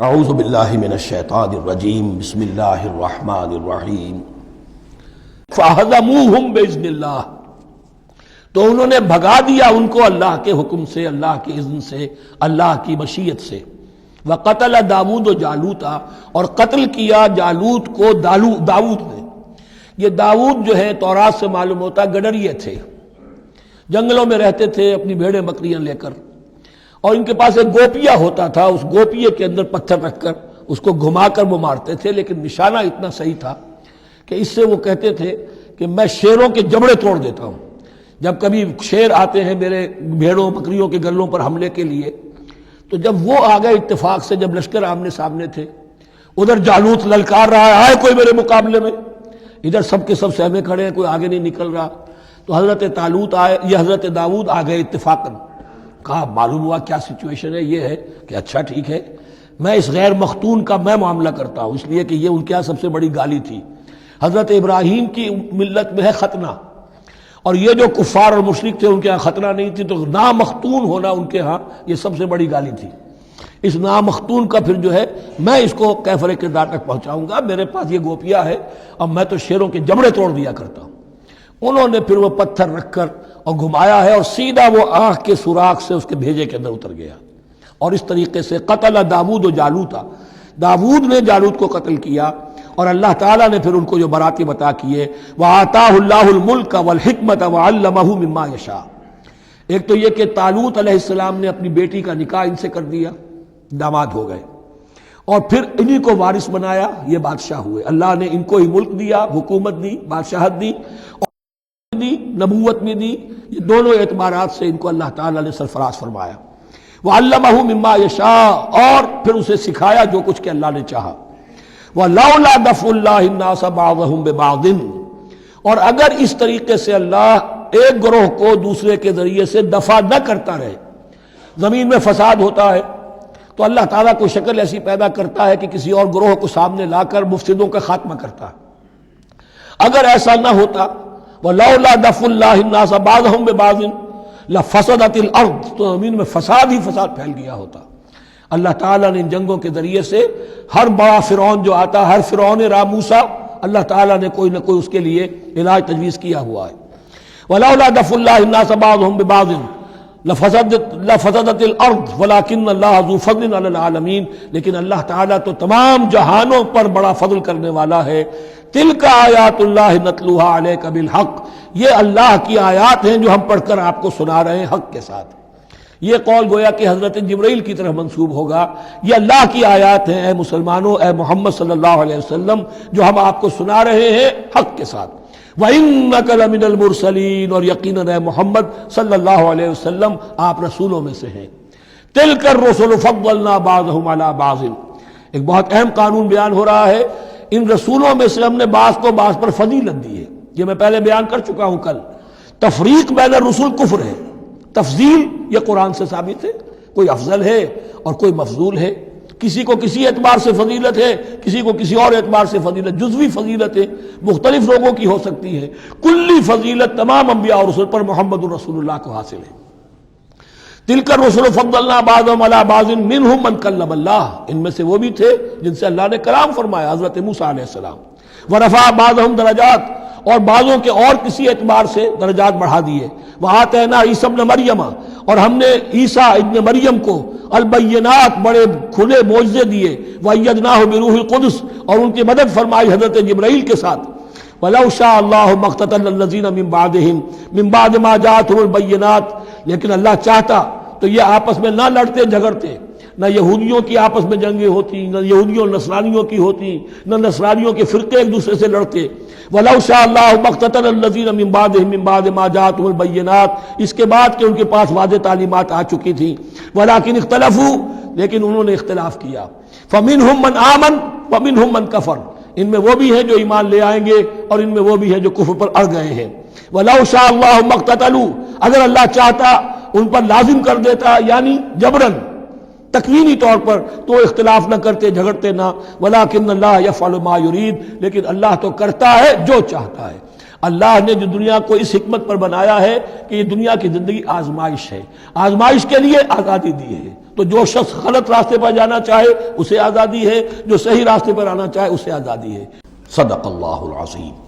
اعوذ باللہ من الشیطان الرجیم بسم اللہ الرحمن الرحیم فَهَزَمُوهُمْ بِإِذْنِ اللَّهِ تو انہوں نے بھگا دیا ان کو اللہ کے حکم سے، اللہ کے اذن سے، اللہ کی مشیت سے۔ وَقَتَلَ داود جالوتا اور قتل کیا جالوت کو داود نے۔ یہ داود جو ہے تورات سے معلوم ہوتا گڈریے تھے، جنگلوں میں رہتے تھے اپنی بھیڑیں بکریاں لے کر، اور ان کے پاس ایک گوپیا ہوتا تھا، اس گوپیے کے اندر پتھر رکھ کر اس کو گھما کر وہ مارتے تھے، لیکن نشانہ اتنا صحیح تھا کہ اس سے وہ کہتے تھے کہ میں شیروں کے جبڑے توڑ دیتا ہوں۔ جب کبھی شیر آتے ہیں میرے بھیڑوں بکریوں کے گلوں پر حملے کے لیے، تو جب وہ آ گئے اتفاق سے، جب لشکر آمنے سامنے تھے، ادھر جالوت للکار رہا ہے کوئی میرے مقابلے میں، ادھر سب کے سب سہمے کھڑے ہیں، کوئی آگے نہیں نکل رہا، تو حضرت طالوت آئے، یہ حضرت داود آ گئے اتفاقاً۔ کہا معلوم ہوا کیا سچویشن ہے، یہ ہے کہ اچھا ٹھیک ہے، میں اس غیر مختون کا میں معاملہ کرتا ہوں، اس لیے کہ یہ ان کے یہاں سب سے بڑی گالی تھی۔ حضرت ابراہیم کی ملت میں ہے ختنہ، اور یہ جو کفار اور مشرک تھے ان کے ہاں ختنہ نہیں تھی، تو نامختون ہونا ان کے ہاں یہ سب سے بڑی گالی تھی۔ اس نامختون کا پھر جو ہے میں اس کو کیفر کردار تک پہنچاؤں گا، میرے پاس یہ گوپیا ہے اور میں تو شیروں کے جبڑے توڑ دیا کرتا ہوں۔ انہوں نے پھر وہ پتھر رکھ کر اور گھمایا ہے، اور سیدھا وہ آنکھ کے سوراخ سے اس کے بھیجے کے اندر اتر گیا، اور اس طریقے سے قتل داود و جالوتا، داود نے جالوت کو قتل کیا، اور اللہ تعالیٰ نے پھر ان کو جو براتب عطا کیے، وَآتَاهُ اللَّهُ الْمُلْكَ وَالْحِكْمَةَ وَعَلَّمَهُ مِمَّا يَشَاءُ۔ ایک تو یہ کہ طالوت علیہ السلام نے اپنی بیٹی کا نکاح ان سے کر دیا، داماد ہو گئے، اور پھر انہی کو وارث بنایا، یہ بادشاہ ہوئے۔ اللہ نے ان کو ہی ملک دیا، حکومت دی، بادشاہت دی، اور دی، نبوت میں دی، یہ دونوں اعتبارات سے ان کو اللہ تعالیٰ نے سرفراز فرمایا۔ وَعَلَّمَهُ مِمَّا يَشَاءُ، اور پھر اسے سکھایا جو کچھ کہ اللہ نے چاہا۔ وَلَوْلَا دَفْعُ اللَّهِ النَّاسَ بَعْضَهُمْ بِبَعْضٍ، اور اگر اس طریقے سے اللہ ایک گروہ کو دوسرے کے ذریعے سے دفع نہ کرتا رہے، زمین میں فساد ہوتا ہے تو اللہ تعالیٰ کوئی شکل ایسی پیدا کرتا ہے کہ کسی اور گروہ کو سامنے لا کر مفسدوں کا خاتمہ کرتا ہے۔ اگر ایسا نہ ہوتا، وَلَوْلَا دَفْعُ اللَّهِ النَّاسَ بَعْضَهُمْ بِبَعْضٍ لَفَسَدَتِ الْأَرْضُ، تو زمین میں فساد ہی فساد پھیل گیا ہوتا۔ اللہ تعالیٰ نے ان جنگوں کے ذریعے سے ہر بڑا فرعون جو آتا، ہر فرعون موسیٰ، اللہ تعالیٰ نے کوئی نہ کوئی اس کے لیے علاج تجویز کیا ہوا ہے۔ وَلَوْلَا دَفْعُ اللَّهِ النَّاسَ بَعْضَهُمْ بِبَعْضٍ لَفَسَدَتِ الْأَرْضُ وَلَٰكِنَّ اللَّهَ ذُو فَضْلٍ عَلَى الْعَالَمِينَ، لیکن اللہ تعالیٰ تو تمام جہانوں پر بڑا فضل کرنے والا ہے۔ تِلْكَ آیاتُ اللَّهِ نَتْلُوهَا عَلَيْكَ بِالْحَقِّ، یہ اللہ کی آیات ہیں جو ہم پڑھ کر آپ کو سنا رہے ہیں حق کے ساتھ۔ یہ قول گویا کہ حضرت جبرائیل کی طرف منسوب ہوگا، یہ اللہ کی آیات ہیں اے مسلمانوں، اے محمد صلی اللہ علیہ وسلم، جو ہم آپ کو سنا رہے ہیں حق کے ساتھ۔ وَإِنَّكَ لَمِنَ الْمُرْسَلِينَ، اور یقیناً اے محمد صلی اللہ علیہ وسلم آپ رسولوں میں سے ہیں۔ تِلْكَ الرُّسُلُ فَضَّلْنَا بَعْضَهُمْ عَلَى بَعْضٍ، ایک بہت اہم قانون بیان ہو رہا ہے، ان رسولوں میں سے ہم نے بعض کو بعض پر فضیلت دی ہے۔ یہ میں پہلے بیان کر چکا ہوں کل، تفریق بین الرسل کفر ہے، تفضیل یہ قرآن سے ثابت ہے، کوئی افضل ہے اور کوئی مفضول ہے، کسی کو کسی اعتبار سے فضیلت ہے، کسی کو کسی اور اعتبار سے فضیلت، جزوی فضیلت ہے، مختلف لوگوں کی ہو سکتی ہے، کلی فضیلت تمام انبیاء اور رسول پر محمد الرسول اللہ کو حاصل ہے۔ تِلْكَ الرُّسُلُ فَضَّلْنَا بَعْضَهُمْ عَلَى بَعْضٍ مِّنْهُمْ مَنْ كَلَّمَ اللَّهُ، ان میں سے وہ بھی تھے جن سے اللہ نے کلام فرمایا، حضرت موسیٰ علیہ السلام۔ وَرَفَعَ بَعْضَهُمْ درجات، اور بعضوں کے اور کسی اعتبار سے درجات بڑھا دیے۔ وَآتَيْنَا عِیسیٰ ابْنَ مَرْیَمَ، اور ہم نے عیسیٰ ابن مریم کو البینات بڑے کھلے معجزے دیے۔ وَأَیَّدْنَاهُ بِرُوحِ الْقُدُسِ، اور ان کی مدد فرمائی حضرت جبرائیل کے ساتھ۔ وَلَوْ شَاءَ اللَّهُ مَا اقْتَتَلَ الَّذِينَ مِن بَعْدِهِم مِن بَعْدِ مَا جَاءَتْهُمُ الْبَيِّنَاتُ، لیکن اللہ چاہتا تو یہ آپس میں نہ لڑتے جھگڑتے، نہ یہودیوں کی آپس میں جنگیں ہوتی، نہ یہودیوں اور نصرانیوں کی ہوتی، نہ نصرانیوں کے فرقے ایک دوسرے سے لڑتے۔ وَلَوْ شَاءَ اللَّهُ مَا اقْتَتَلَ الَّذِينَ مِن بَعْدِهِم مِن بَعْدِ مَا جَاءَتْهُمُ الْبَيِّنَاتُ، اس کے بعد کہ ان کے پاس واضح تعلیمات آ چکی تھیں۔ وَلَٰكِنِ اخْتَلَفُوا، لیکن انہوں نے اختلاف کیا۔ فَمِنْهُم مَّنْ آمَنَ وَمِنْهُم مَّنْ كَفَرَ، ان میں وہ بھی ہیں جو ایمان لے آئیں گے اور ان میں وہ بھی ہیں جو کفر پر اڑ گئے ہیں۔ وَلَوْ شَاءَ اللَّهُ مَا اقْتَتَلُوا، اگر اللہ چاہتا ان پر لازم کر دیتا، یعنی جبراً تکوینی طور پر، تو اختلاف نہ کرتے، جھگڑتے نہ۔ وَلَٰكِنَّ اللَّهَ يَفْعَلُ مَا يُرِيدُ، لیکن اللہ تو کرتا ہے جو چاہتا ہے۔ اللہ نے جو دنیا کو اس حکمت پر بنایا ہے کہ یہ دنیا کی زندگی آزمائش ہے، آزمائش کے لیے آزادی دی ہے، تو جو شخص غلط راستے پر جانا چاہے اسے آزادی ہے، جو صحیح راستے پر آنا چاہے اسے آزادی ہے۔ صدق اللہ العظیم۔